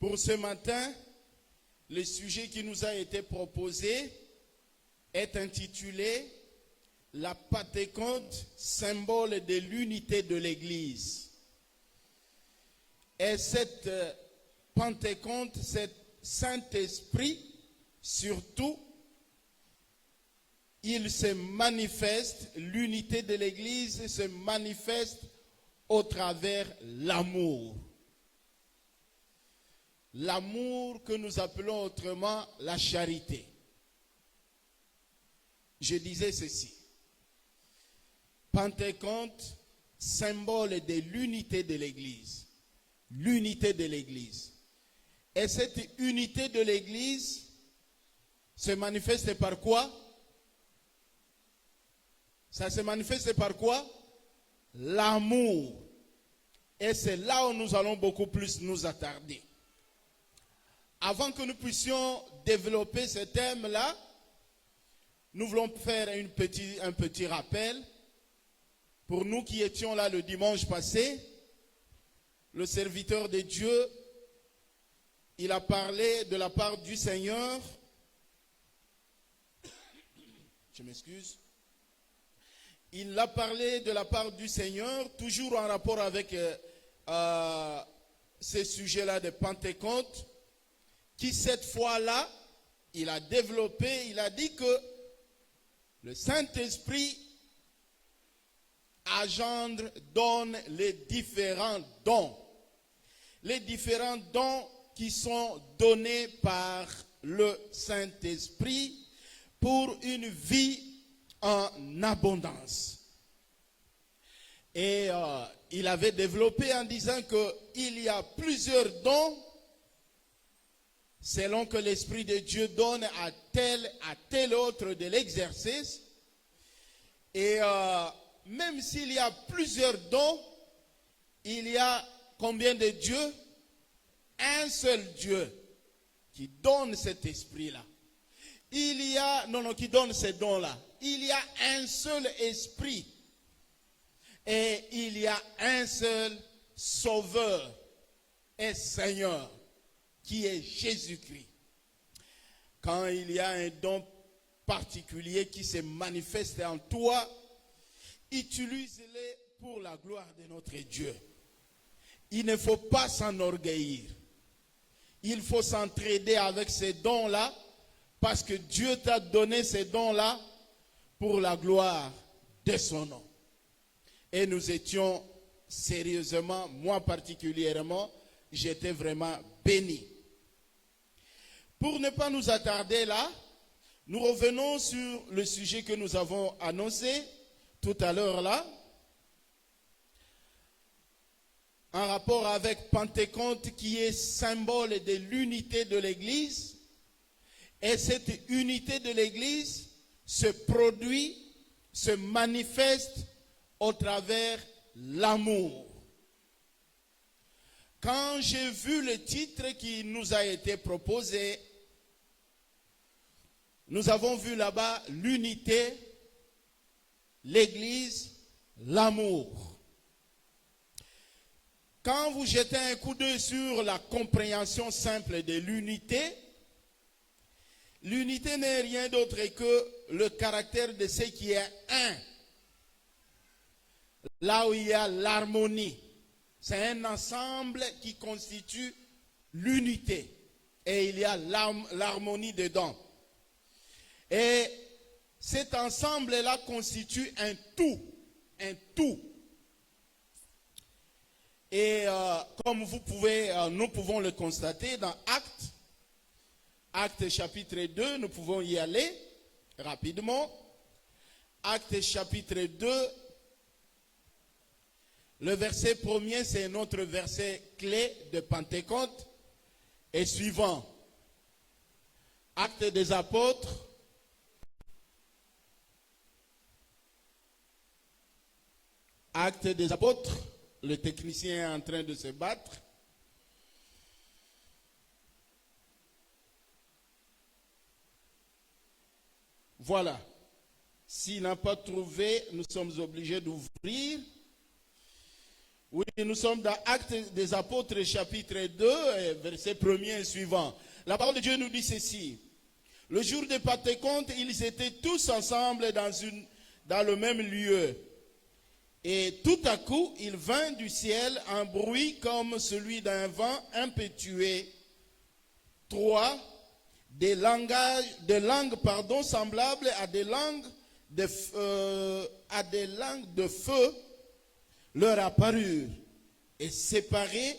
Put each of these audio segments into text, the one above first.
Pour ce matin, le sujet qui nous a été proposé est intitulé « La Pentecôte, symbole de l'unité de l'Église ». Et cette Pentecôte, cet Saint-Esprit, surtout, il se manifeste, l'unité de l'Église se manifeste au travers l'amour. L'amour que nous appelons autrement la charité. Je disais ceci. Pentecôte, symbole de l'unité de l'Église. L'unité de l'Église. Et cette unité de l'Église se manifeste par quoi? Ça se manifeste par quoi? L'amour. Et c'est là où nous allons beaucoup plus nous attarder. Avant que nous puissions développer ce thème-là, nous voulons faire un petit rappel. Pour nous qui étions là le dimanche passé, le serviteur de Dieu, il a parlé de la part du Seigneur. Je m'excuse. Il a parlé de la part du Seigneur, toujours en rapport avec ce sujet-là de Pentecôte, qui cette fois-là, il a développé, il a dit que le Saint-Esprit engendre, donne les différents dons. Les différents dons qui sont donnés par le Saint-Esprit pour une vie en abondance. Et il avait développé en disant qu'il y a plusieurs dons selon que l'Esprit de Dieu donne à tel autre de l'exercice. Et même s'il y a plusieurs dons, il y a combien de dieux? Un seul Dieu qui donne cet esprit-là. Il y a, qui donne ces dons-là. Il y a un seul esprit. Et il y a un seul Sauveur et Seigneur, qui est Jésus-Christ. Quand il y a un don particulier qui se manifeste en toi, utilise-les pour la gloire de notre Dieu. Il ne faut pas s'enorgueillir. Il faut s'entraider avec ces dons-là, parce que Dieu t'a donné ces dons-là pour la gloire de son nom. Et nous étions sérieusement, moi particulièrement, j'étais vraiment béni. Pour ne pas nous attarder là, nous revenons sur le sujet que nous avons annoncé tout à l'heure là, en rapport avec Pentecôte qui est symbole de l'unité de l'Église. Et cette unité de l'Église se produit, se manifeste au travers l'amour. Quand j'ai vu le titre qui nous a été proposé, nous avons vu là-bas l'unité, l'Église, l'amour. Quand vous jetez un coup d'œil sur la compréhension simple de l'unité, l'unité n'est rien d'autre que le caractère de ce qui est un. Là où il y a l'harmonie. C'est un ensemble qui constitue l'unité. Et il y a l'harmonie dedans. Et cet ensemble-là constitue un tout. Un tout. Et comme nous pouvons le constater dans Actes chapitre 2, nous pouvons y aller rapidement. Actes chapitre 2, le verset premier, c'est notre verset clé de Pentecôte, et suivant. Actes des apôtres, Actes des apôtres, le technicien est en train de se battre. Voilà. S'il n'a pas trouvé, nous sommes obligés d'ouvrir. Oui, nous sommes dans Actes des Apôtres, chapitre 2, verset 1er et suivant. La parole de Dieu nous dit ceci. Le jour de Pentecôte, ils étaient tous ensemble dans le même lieu. Et tout à coup, il vint du ciel un bruit comme celui d'un vent impétueux. 3. Des langues semblables à des langues de feu leur apparurent et séparées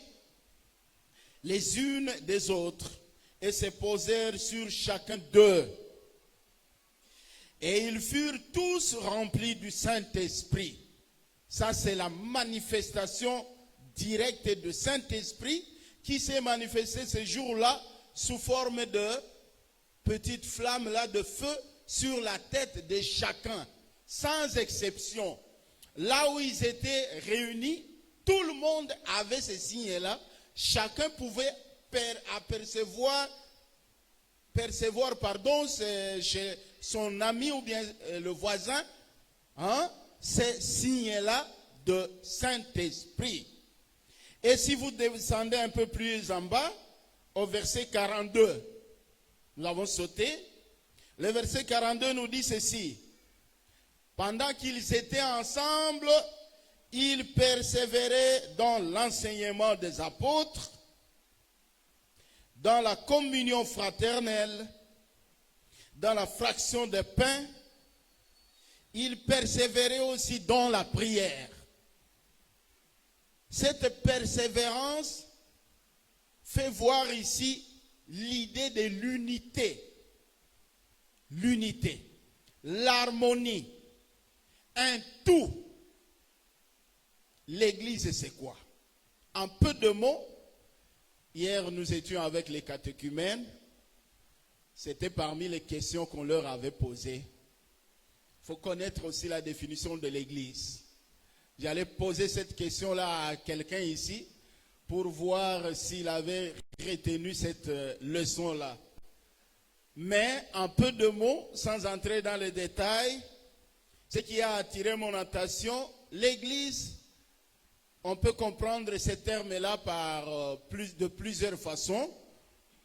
les unes des autres et se posèrent sur chacun d'eux. Et ils furent tous remplis du Saint-Esprit. Ça, c'est la manifestation directe du Saint-Esprit qui s'est manifestée ce jour-là sous forme de petites flammes là de feu sur la tête de chacun, sans exception. Là où ils étaient réunis, tout le monde avait ces signes-là. Chacun pouvait percevoir chez son ami ou bien le voisin, ces signes-là de Saint-Esprit. Et si vous descendez un peu plus en bas, au verset 42, nous avons sauté. Le verset 42 nous dit ceci. Pendant qu'ils étaient ensemble, ils persévéraient dans l'enseignement des apôtres, dans la communion fraternelle, dans la fraction des pains. Ils persévéraient aussi dans la prière. Cette persévérance fait voir ici l'idée de l'unité. L'unité, l'harmonie, un tout. L'église, c'est quoi? En peu de mots, hier nous étions avec les catéchumènes. C'était parmi les questions qu'on leur avait posées. Il faut connaître aussi la définition de l'église. J'allais poser cette question-là à quelqu'un ici pour voir s'il avait retenu cette leçon-là. Mais en peu de mots, sans entrer dans les détails, ce qui a attiré mon attention, l'église, on peut comprendre ces termes-là de plusieurs façons,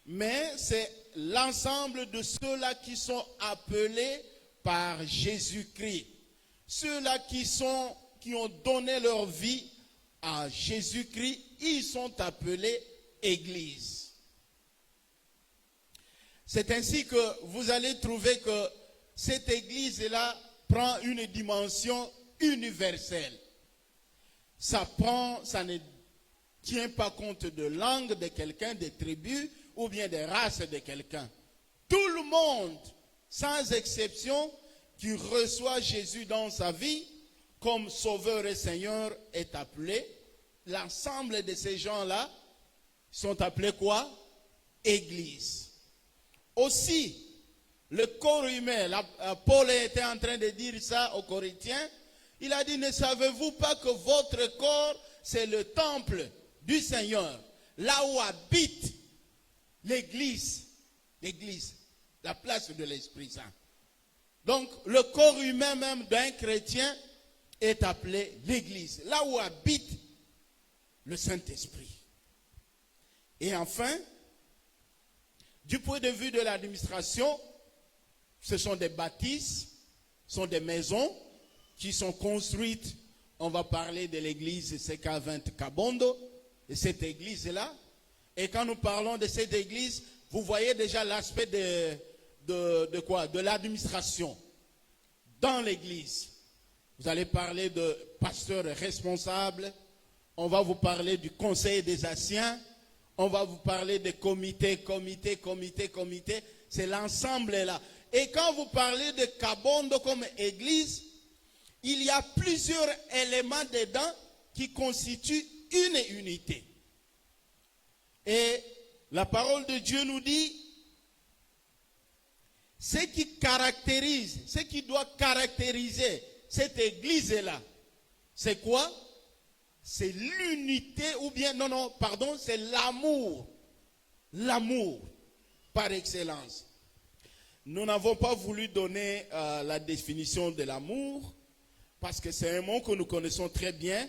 mais c'est l'ensemble de ceux-là qui sont appelés par Jésus-Christ. Ceux-là qui ont donné leur vie à Jésus-Christ, ils sont appelés Église. C'est ainsi que vous allez trouver que cette Église-là prend une dimension universelle. Ça ne tient pas compte de langue de quelqu'un, des tribus ou bien des races de quelqu'un. Tout le monde, sans exception, qui reçoit Jésus dans sa vie comme Sauveur et Seigneur est appelé. L'ensemble de ces gens-là sont appelés quoi? Église. Aussi, le corps humain, Paul était en train de dire ça aux Corinthiens. Il a dit, ne savez-vous pas que votre corps, c'est le temple du Seigneur, là où habite l'église, la place de l'Esprit Saint. Donc, le corps humain même d'un chrétien est appelé l'église, là où habite le Saint-Esprit. Et enfin, du point de vue de l'administration, ce sont des bâtisses, ce sont des maisons qui sont construites. On va parler de l'église CK20 Kabondo, de cette église-là. Et quand nous parlons de cette église, vous voyez déjà l'aspect de quoi? De l'administration dans l'église. Vous allez parler de pasteurs responsables. On va vous parler du conseil des anciens. On va vous parler de comités. C'est l'ensemble là. Et quand vous parlez de Kabondo comme église, il y a plusieurs éléments dedans qui constituent une unité. Et la parole de Dieu nous dit, ce qui doit caractériser cette église-là, c'est quoi? C'est l'unité c'est l'amour. L'amour par excellence. Nous n'avons pas voulu donner la définition de l'amour parce que c'est un mot que nous connaissons très bien.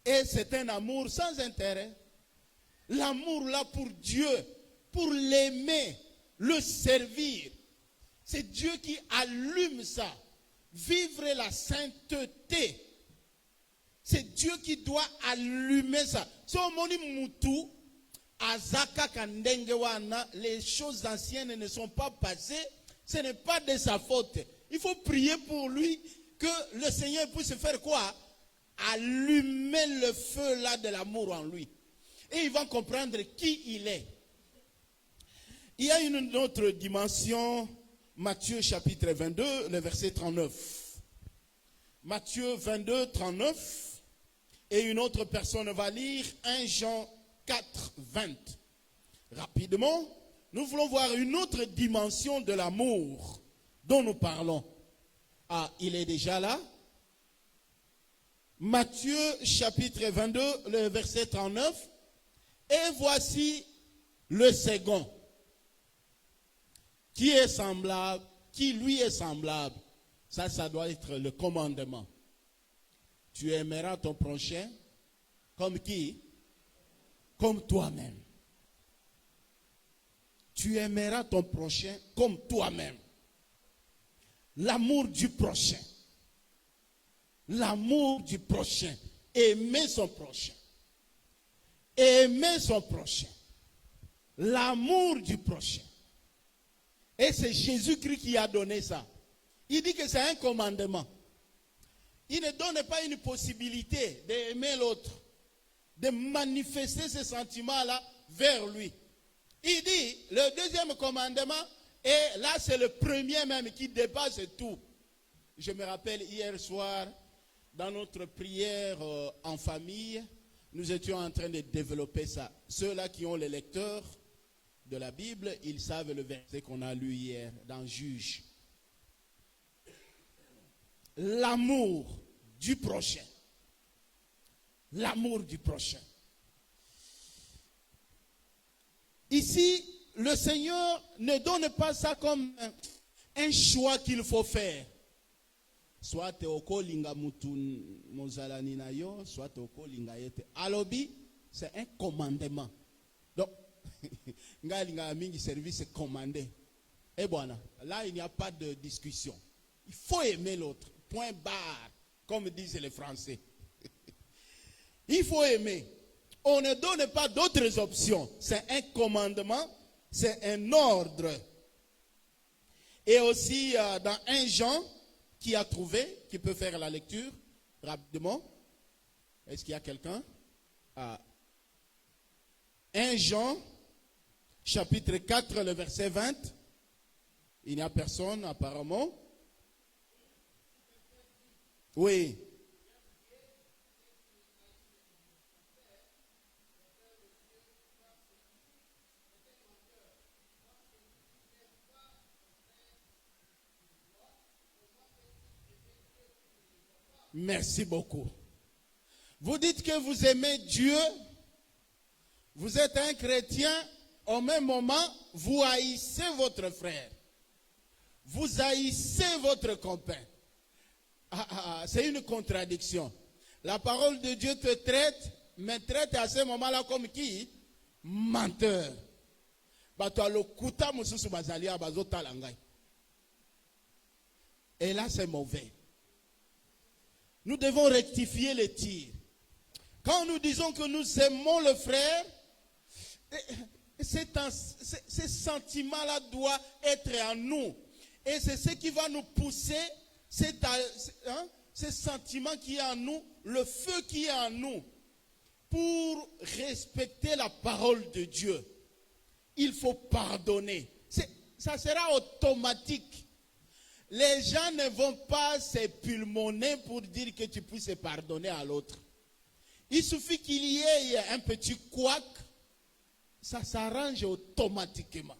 Et c'est un amour sans intérêt. L'amour là pour Dieu, pour l'aimer, le servir. C'est Dieu qui allume ça. Vivre la sainteté. C'est Dieu qui doit allumer ça. Si on dit Moutou, Azaka Kandengewana, les choses anciennes ne sont pas passées, ce n'est pas de sa faute. Il faut prier pour lui que le Seigneur puisse faire quoi? Allumer le feu là de l'amour en lui. Et il va comprendre qui il est. Il y a une autre dimension, Matthieu chapitre 22, le verset 39. Matthieu 22, 39. Et une autre personne va lire 1 Jean 4, 20. Rapidement, nous voulons voir une autre dimension de l'amour dont nous parlons. Ah, il est déjà là. Matthieu chapitre 22, le verset 39. Et voici le second, qui est semblable, qui lui est semblable. Ça doit être le commandement. Tu aimeras ton prochain comme qui? Comme toi-même. Tu aimeras ton prochain comme toi-même. L'amour du prochain. L'amour du prochain. Aimer son prochain. Aimer son prochain. L'amour du prochain. Et c'est Jésus-Christ qui a donné ça. Il dit que c'est un commandement. Il ne donne pas une possibilité d'aimer l'autre, de manifester ce sentiment-là vers lui. Il dit, le deuxième commandement, et là c'est le premier même qui dépasse tout. Je me rappelle hier soir, dans notre prière en famille, nous étions en train de développer ça. Ceux-là qui ont les lecteurs de la Bible, ils savent le verset qu'on a lu hier dans Juge. L'amour du prochain. L'amour du prochain. Ici, le Seigneur ne donne pas ça comme un choix qu'il faut faire. Soit te okolinga mutu mozalani na yo, soit te okolinga yete. Alobi, c'est un commandement. Donc, ngalinga mingi service commandé. Et voilà, là il n'y a pas de discussion. Il faut aimer l'autre. Point barre, comme disent les Français. Il faut aimer. On ne donne pas d'autres options. C'est un commandement, c'est un ordre. Et aussi dans 1 Jean, qui a trouvé, qui peut faire la lecture rapidement. Est-ce qu'il y a quelqu'un? 1 Jean, chapitre 4, le verset 20. Il n'y a personne apparemment. Oui. Merci beaucoup. Vous dites que vous aimez Dieu, vous êtes un chrétien, au même moment, vous haïssez votre frère. Vous haïssez votre copain. C'est une contradiction. La parole de Dieu te traite, mais traite à ce moment-là comme qui? Menteur. Et là, c'est mauvais. Nous devons rectifier les tirs. Quand nous disons que nous aimons le frère, ce sentiment-là doit être en nous. Et c'est ce qui va nous pousser, ce sentiment qui est en nous, le feu qui est en nous, pour respecter la parole de Dieu. Il faut pardonner. Ça sera automatique. Les gens ne vont pas s'épulmoner pour dire que tu puisses pardonner à l'autre. Il suffit qu'il y ait un petit couac, ça s'arrange automatiquement.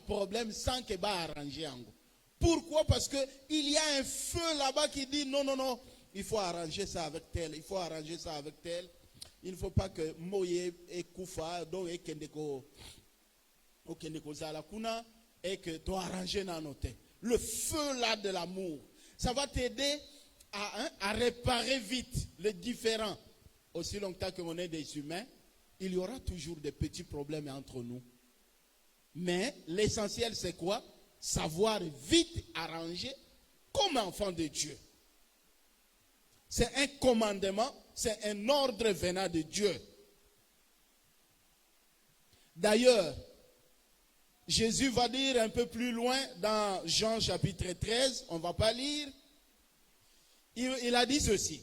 Problème sans que ça arrange. Pourquoi? Parce qu'il y a un feu là-bas qui dit non, non, non, il faut arranger ça avec tel, il faut arranger ça avec tel. Il ne faut pas que Moye et Koufa, donc et Kendeko. Et que tu arranger dans nos têtes. Le feu là de l'amour, ça va t'aider à réparer vite le différend. Aussi longtemps qu'on est des humains, il y aura toujours des petits problèmes entre nous. Mais l'essentiel, c'est quoi? Savoir vite arranger comme enfant de Dieu. C'est un commandement, c'est un ordre venant de Dieu. D'ailleurs, Jésus va dire un peu plus loin dans Jean chapitre 13, on ne va pas lire, il a dit ceci: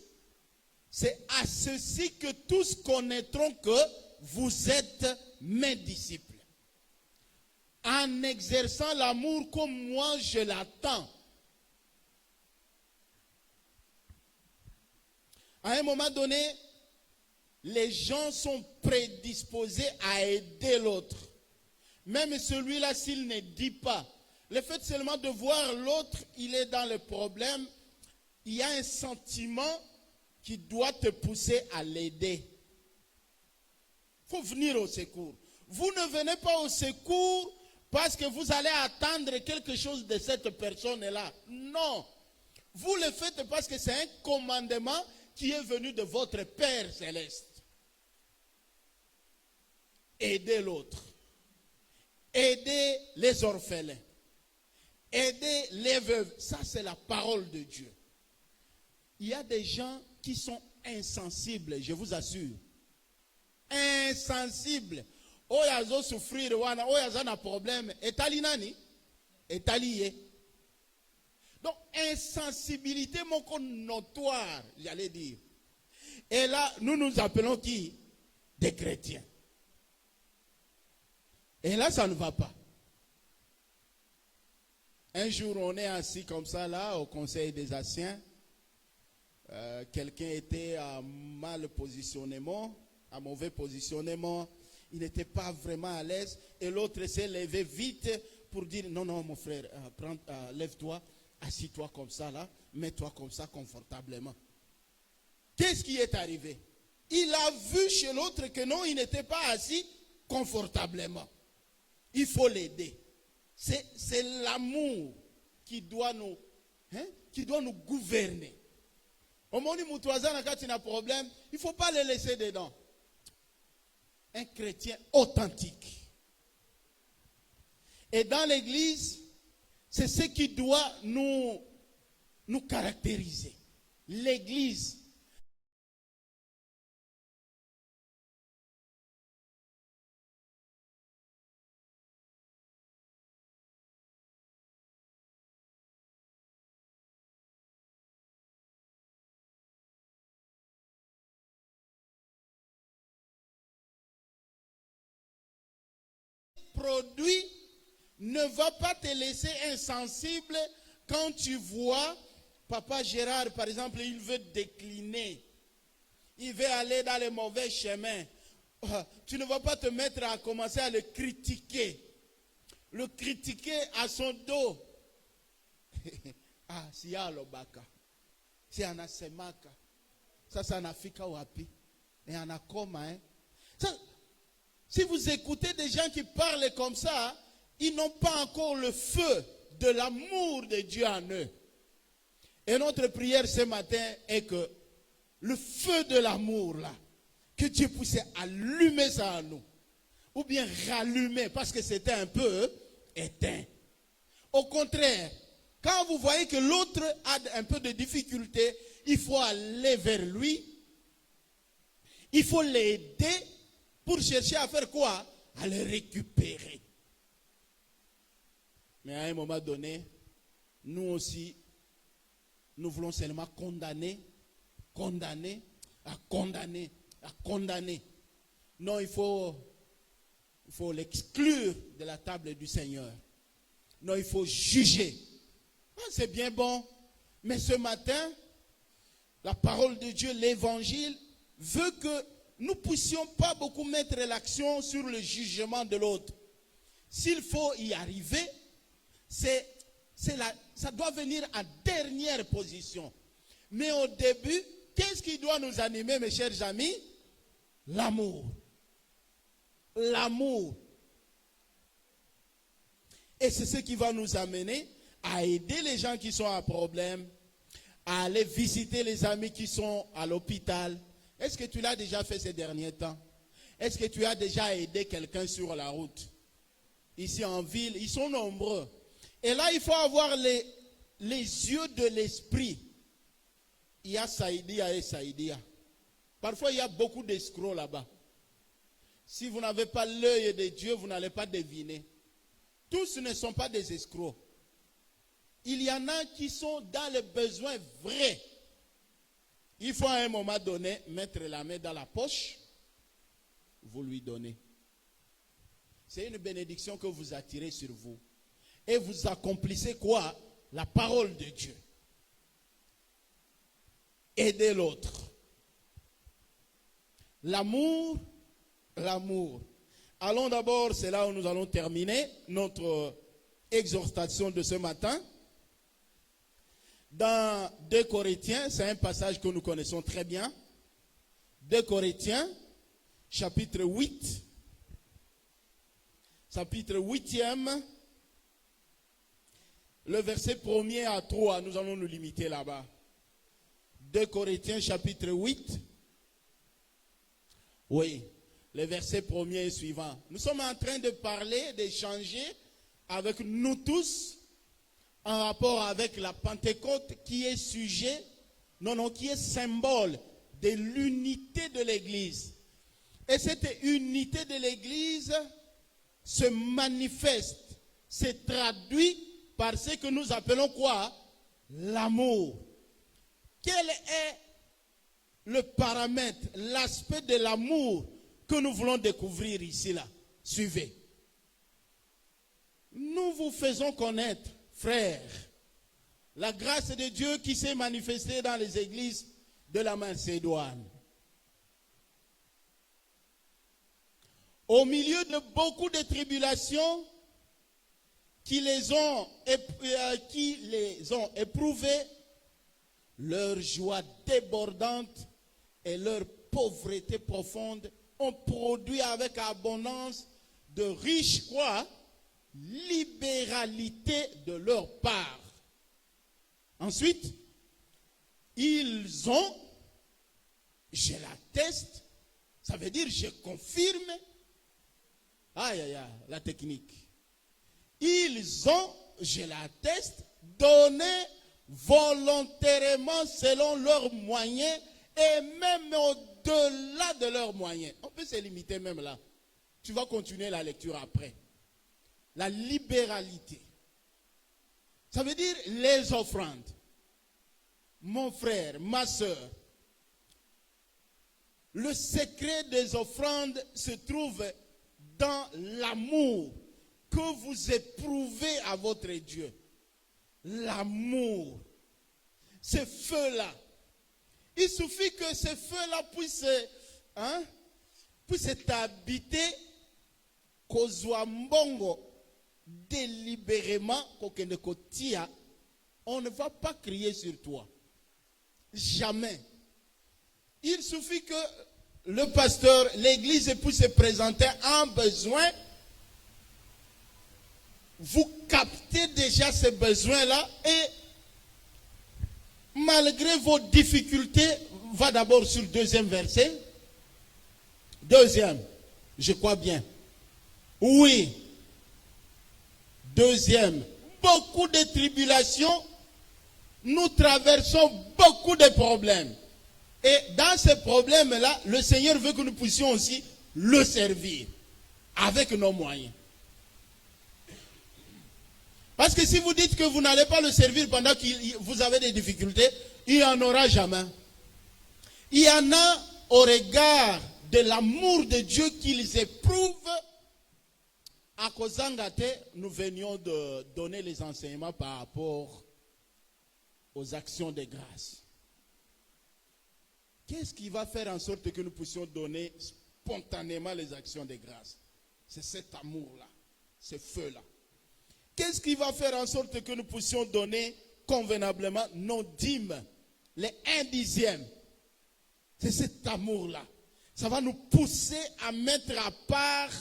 c'est à ceci que tous connaîtront que vous êtes mes disciples, en exerçant l'amour comme moi je l'attends. À un moment donné, les gens sont prédisposés à aider l'autre. Même celui-là, s'il ne dit pas, le fait seulement de voir l'autre, il est dans le problème, il y a un sentiment qui doit te pousser à l'aider. Il faut venir au secours. Vous ne venez pas au secours parce que vous allez attendre quelque chose de cette personne-là. Non. Vous le faites parce que c'est un commandement qui est venu de votre Père céleste. Aidez l'autre. Aidez les orphelins. Aidez les veuves. Ça, c'est la parole de Dieu. Il y a des gens qui sont insensibles, je vous assure. Insensibles. Oyazo souffrir, oyazo na problème. Etali nani? Etali ye. Donc, insensibilité moko notoire, j'allais dire. Et là, nous nous appelons qui? Des chrétiens. Et là, ça ne va pas. Un jour, on est assis comme ça, là, au Conseil des Anciens. Quelqu'un était à mal positionnement, à mauvais positionnement. Il n'était pas vraiment à l'aise. Et l'autre s'est levé vite pour dire, non, non, mon frère, lève-toi, assis-toi comme ça, là, mets-toi comme ça, confortablement. Qu'est-ce qui est arrivé? Il a vu chez l'autre que non, il n'était pas assis confortablement. Il faut l'aider. C'est l'amour qui doit nous gouverner. Au moment où quand il y a un problème, il ne faut pas le laisser dedans. Un chrétien authentique. Et dans l'église, c'est ce qui doit nous caractériser. L'église. Produit ne va pas te laisser insensible quand tu vois Papa Gérard, par exemple, il veut décliner. Il veut aller dans les mauvais chemins. Tu ne vas pas te mettre à commencer à le critiquer. Le critiquer à son dos. Ah, si y'a l'obaka. Si y'a semaka. Ça n'a fika wapi. Et en a comme, hein. Si vous écoutez des gens qui parlent comme ça, ils n'ont pas encore le feu de l'amour de Dieu en eux. Et notre prière ce matin est que le feu de l'amour là, que Dieu puisse allumer ça en nous. Ou bien rallumer, parce que c'était un peu éteint. Au contraire, quand vous voyez que l'autre a un peu de difficulté, il faut aller vers lui. Il faut l'aider. Pour chercher à faire quoi? À le récupérer. Mais à un moment donné, nous aussi, nous voulons seulement condamner. Non, il faut l'exclure de la table du Seigneur. Non, il faut juger. Ah, c'est bien bon. Mais ce matin, la parole de Dieu, l'évangile, veut que nous ne puissions pas beaucoup mettre l'action sur le jugement de l'autre. S'il faut y arriver, ça doit venir en dernière position. Mais au début, qu'est-ce qui doit nous animer, mes chers amis? L'amour. L'amour. Et c'est ce qui va nous amener à aider les gens qui sont à problème, à aller visiter les amis qui sont à l'hôpital. Est-ce que tu l'as déjà fait ces derniers temps? Est-ce que tu as déjà aidé quelqu'un sur la route? Ici en ville, ils sont nombreux. Et là, il faut avoir les yeux de l'esprit. Il y a Saïdia et Saïdia. Parfois, il y a beaucoup d'escrocs là-bas. Si vous n'avez pas l'œil de Dieu, vous n'allez pas deviner. Tous ne sont pas des escrocs. Il y en a qui sont dans les besoins vrais. Il faut à un moment donné mettre la main dans la poche, vous lui donnez. C'est une bénédiction que vous attirez sur vous. Et vous accomplissez quoi? La parole de Dieu. Aider l'autre. L'amour, l'amour. Allons d'abord, c'est là où nous allons terminer notre exhortation de ce matin. Dans 2 Corinthiens, c'est un passage que nous connaissons très bien. 2 Corinthiens, chapitre 8. Chapitre 8e. Le verset 1er à 3, nous allons nous limiter là-bas. 2 Corinthiens, chapitre 8. Oui, le verset 1er et suivant. Nous sommes en train de parler, d'échanger avec nous tous en rapport avec la Pentecôte qui est sujet, qui est symbole de l'unité de l'Église. Et cette unité de l'Église se manifeste, se traduit par ce que nous appelons quoi? L'amour. Quel est le paramètre, l'aspect de l'amour que nous voulons découvrir ici là? Suivez. Nous vous faisons connaître, frères, la grâce de Dieu qui s'est manifestée dans les églises de la Macédoine. Au milieu de beaucoup de tribulations qui les ont éprouvées, leur joie débordante et leur pauvreté profonde ont produit avec abondance de riches quoi? Libéralité de leur part. Ensuite, ils ont, je l'atteste, ça veut dire je confirme, la technique. Ils ont, je l'atteste, donné volontairement selon leurs moyens et même au-delà de leurs moyens. On peut se limiter même là. Tu vas continuer la lecture après. La libéralité. Ça veut dire les offrandes. Mon frère, ma soeur, le secret des offrandes se trouve dans l'amour que vous éprouvez à votre Dieu. L'amour. Ce feu-là. Il suffit que ce feu-là puisse t'habiter kozwambongo délibérément, on ne va pas crier sur toi. Jamais. Il suffit que le pasteur, l'église puisse se présenter en besoin. Vous captez déjà ce besoin-là et malgré vos difficultés, va d'abord sur le 2e verset. 2e, je crois bien. Oui. 2e, beaucoup de tribulations, nous traversons beaucoup de problèmes. Et dans ces problèmes-là, le Seigneur veut que nous puissions aussi le servir avec nos moyens. Parce que si vous dites que vous n'allez pas le servir pendant que vous avez des difficultés, il n'y en aura jamais. Il y en a au regard de l'amour de Dieu qu'ils éprouvent. À Kozangate, nous venions de donner les enseignements par rapport aux actions de grâce. Qu'est-ce qui va faire en sorte que nous puissions donner spontanément les actions de grâce? C'est cet amour-là, ce feu-là. Qu'est-ce qui va faire en sorte que nous puissions donner convenablement nos dîmes, les 1/10? C'est cet amour-là. Ça va nous pousser à mettre à part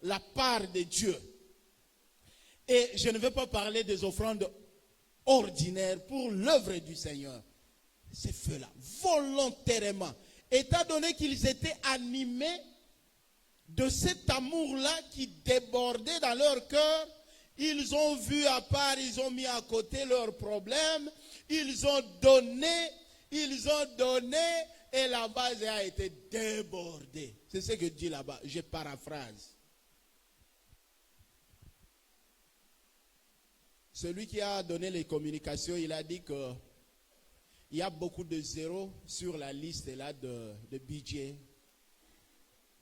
la part de Dieu. Et je ne vais pas parler des offrandes ordinaire pour l'œuvre du Seigneur. Ces feux-là, volontairement, étant donné qu'ils étaient animés de cet amour-là qui débordait dans leur cœur, ils ont vu à part, ils ont mis à côté leurs problèmes, ils ont donné, et la base a été débordée. C'est ce que dit là-bas, je paraphrase. Celui qui a donné les communications, il a dit que il y a beaucoup de zéros sur la liste là de budget.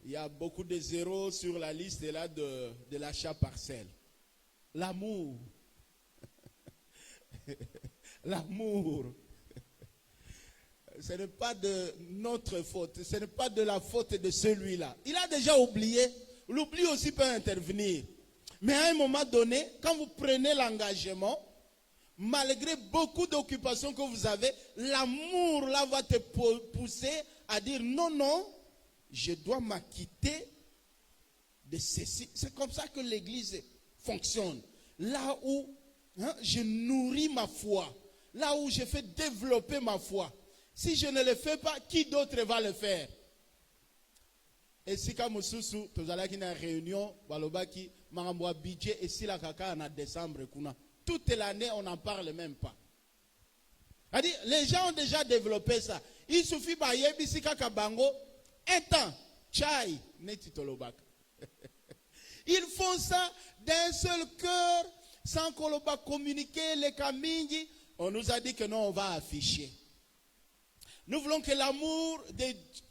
Il y a beaucoup de zéros sur la liste là de l'achat parcelle. L'amour. L'amour. Ce n'est pas de notre faute. Ce n'est pas de la faute de celui-là. Il a déjà oublié. L'oubli aussi peut intervenir. Mais à un moment donné, quand vous prenez l'engagement, malgré beaucoup d'occupations que vous avez, l'amour là va te pousser à dire non, non, je dois m'acquitter de ceci. C'est comme ça que l'Église fonctionne. Là où je nourris ma foi, là où je fais développer ma foi. Si je ne le fais pas, qui d'autre va le faire? Et si quand Moussousou, tu as une réunion, balobaki, maramboa budget, et si la kaka en décembre, toute l'année, on n'en parle même pas. C'est-à-dire, les gens ont déjà développé ça. Il suffit de yebi si kaka bango, un temps, chai, neti tolobaka. Ils font ça d'un seul cœur, sans qu'on le communiquer les kamingi. On nous a dit que non, on va afficher. Nous voulons que l'amour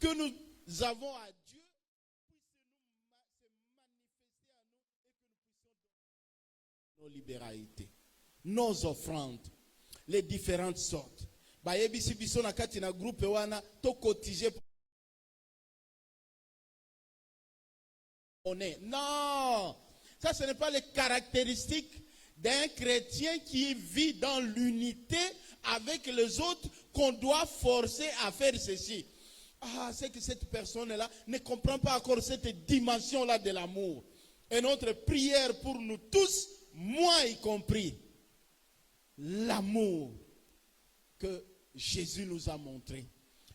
que nous avons à Dieu puisse se manifester à nous et que nous puissions donner nos libéralités, nos offrandes, les différentes sortes. Bayebisi biso na kati na groupe wana to cotiser. Non, ça ce n'est pas les caractéristiques d'un chrétien qui vit dans l'unité avec les autres qu'on doit forcer à faire ceci. Ah, c'est que cette personne-là ne comprend pas encore cette dimension-là de l'amour. Et notre prière pour nous tous, moi y compris, l'amour que Jésus nous a montré.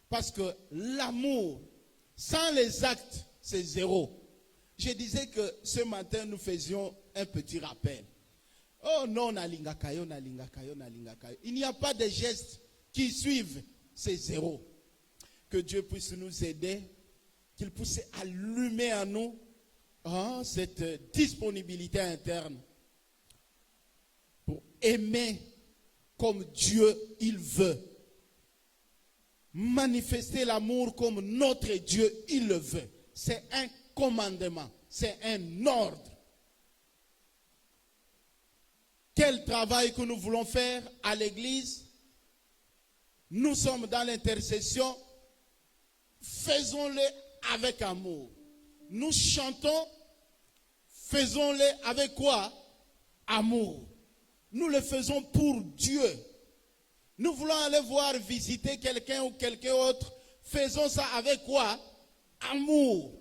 Parce que l'amour, sans les actes, c'est zéro. Je disais que ce matin, nous faisions un petit rappel. Oh non, nalingakayo, nalingakayo, nalingakayo. Il n'y a pas de gestes qui suivent, c'est zéro. Que Dieu puisse nous aider, qu'il puisse allumer en nous cette disponibilité interne pour aimer comme Dieu il veut. Manifester l'amour comme notre Dieu il le veut. C'est un commandement, c'est un ordre. Quel travail que nous voulons faire à l'église? Nous sommes dans l'intercession. Faisons-le avec amour. Nous chantons. Faisons-le avec quoi? Amour. Nous le faisons pour Dieu. Nous voulons aller voir visiter quelqu'un ou quelqu'un autre. Faisons ça avec quoi? Amour.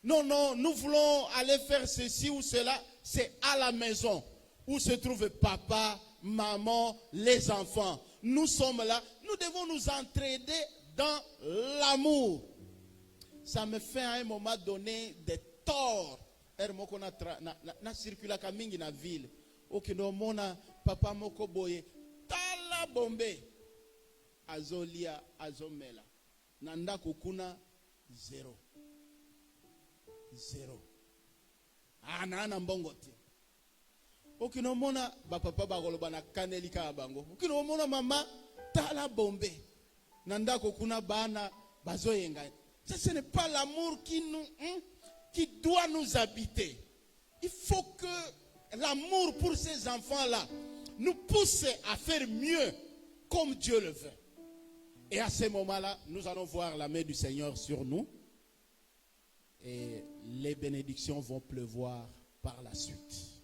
Non, non, nous voulons aller faire ceci ou cela. C'est à la maison où se trouvent papa, maman, les enfants. Nous sommes là. Nous devons nous entraider dans l'amour. Ça me fait à un moment donné des torts. Na circula kamingi na ville. Ok, no mona papa moko boye. Tala bombe. Azolia, azomela. Nanda kukuna zero. Zero. Ana mbongote. Okino mona ba papa ba goloba na kaneli ka bango. Okino mona mama tala bombe. Nanda kokuna bana bazoyenga. Ça ce n'est pas l'amour qui doit nous habiter. Il faut que l'amour pour ces enfants-là nous pousse à faire mieux comme Dieu le veut. Et à ce moment-là, nous allons voir la main du Seigneur sur nous. Et les bénédictions vont pleuvoir par la suite.